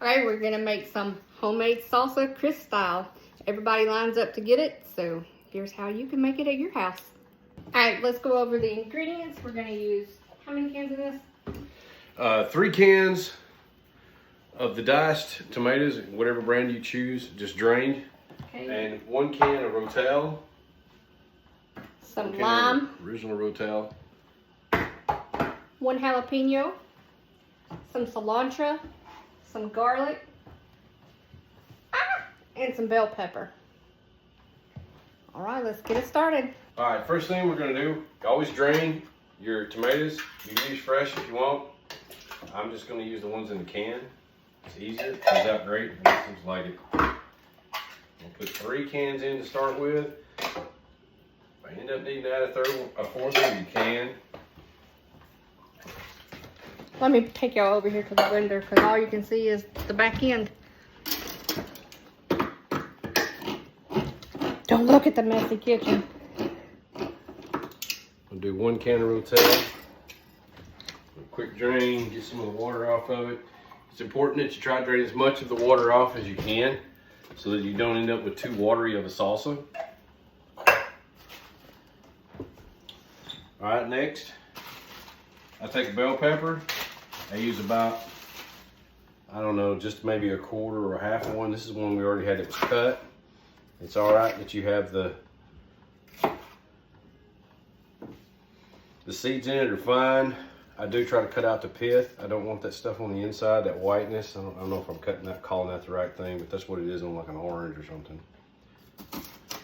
Alright, we're gonna make some homemade salsa crisp style. Everybody lines up to get it, so here's how you can make it at your house. Alright, let's go over the ingredients. We're gonna use, how many cans of this? 3 cans of the diced tomatoes, whatever brand you choose, just drained. Okay. And 1 can of Rotel. Some lime. Original Rotel. 1 jalapeno. Some cilantro. Some garlic. And some bell pepper. Alright, let's get it started. Alright, first thing we're going to do, always drain your tomatoes. You can use fresh if you want. I'm just going to use the ones in the can. It's easier, comes out great, and it seems like it. We'll put 3 cans in to start with. If I end up needing to add a fourth one, you can. Let me take y'all over here to the blender because all you can see is the back end. Don't look at the messy kitchen. We'll do 1 can of Rotel. A quick drain, get some of the water off of it. It's important that you try to drain as much of the water off as you can so that you don't end up with too watery of a salsa. Alright, next, I take a bell pepper. I use about, I don't know, just maybe a quarter or a half of one. This is one we already had that was cut. It's alright that you have the seeds in it are fine. I do try to cut out the pith. I don't want that stuff on the inside, that whiteness. I don't know if I'm calling that the right thing, but that's what it is on like an orange or something.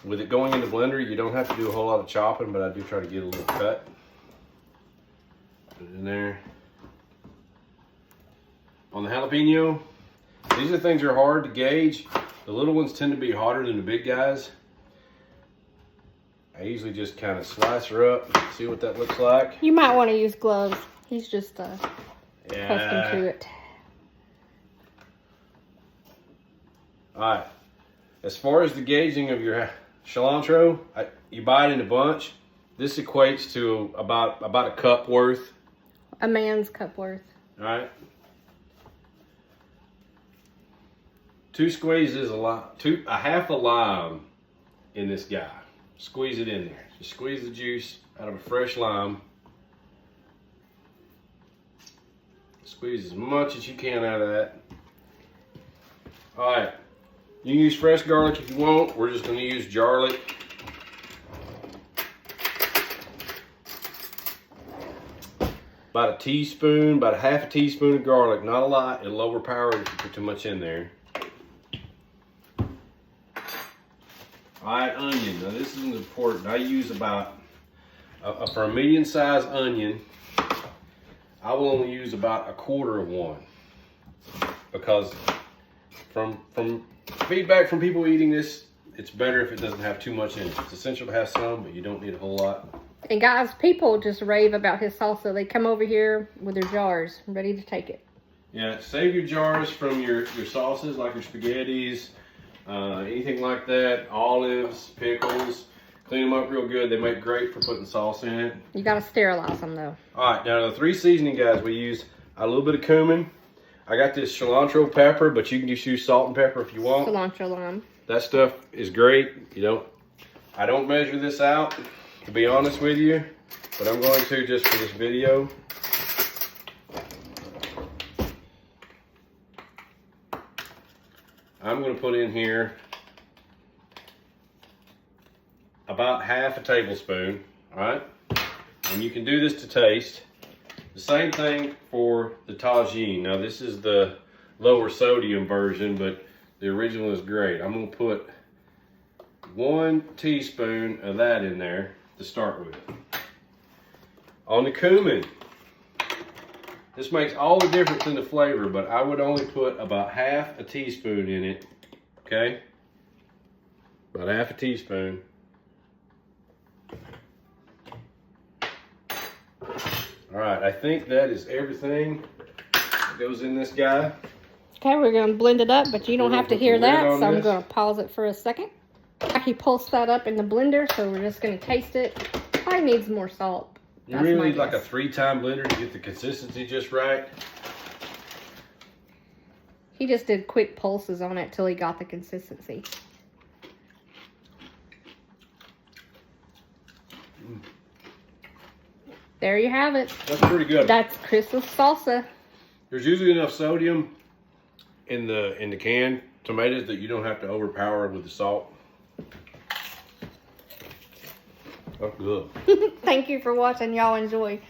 With it going in the blender, you don't have to do a whole lot of chopping, but I do try to get a little cut. Put it in there. On the jalapeno, these are things that are hard to gauge. The little ones tend to be hotter than the big guys. I usually just kind of slice her up, see what that looks like. You might want to use gloves. He's just accustomed to it. Alright, as far as the gauging of your cilantro, you buy it in a bunch. This equates to about a cup worth. A man's cup worth. Alright. 2 squeezes a half a lime in this guy. Squeeze it in there. Just squeeze the juice out of a fresh lime. Squeeze as much as you can out of that. Alright, you can use fresh garlic if you want. We're just going to use garlic. About a teaspoon, about a half a teaspoon of garlic. Not a lot. It'll overpower it if you put too much in there. Alright, onion. Now this is important. I use about, for a medium-sized onion, I will only use about a quarter of one. Because from feedback from people eating this, it's better if it doesn't have too much in it. It's essential to have some, but you don't need a whole lot. And guys, people just rave about his salsa. They come over here with their jars, ready to take it. Yeah, save your jars from your sauces, like your spaghettis, anything like that, olives, pickles. Clean them up real good. They make great for putting sauce in it. You gotta sterilize them though. All right, now the 3 seasoning guys we use, a little bit of cumin. I got this cilantro pepper, but you can just use salt and pepper if you want. Cilantro lime. That stuff is great. I don't measure this out, to be honest with you, but I'm going to just for this video. I'm going to put in here about half a tablespoon, all right? And you can do this to taste. The same thing for the tagine. Now this is the lower sodium version, but the original is great. I'm going to put 1 teaspoon of that in there to start with. On the cumin, this makes all the difference in the flavor, but I would only put about half a teaspoon in it, okay? About half a teaspoon. All right, I think that is everything that goes in this guy. Okay, we're gonna blend it up, but you don't have to hear that, so I'm gonna pause it for a second. He pulsed that up in the blender, so we're just gonna taste it. Probably needs more salt. You really need like a 3-time blender to get the consistency just right. He just did quick pulses on it till he got the consistency. There you have it. That's pretty good. That's Chris's salsa. There's usually enough sodium in the canned tomatoes that you don't have to overpower it with the salt. That's good. Thank you for watching. Y'all enjoy.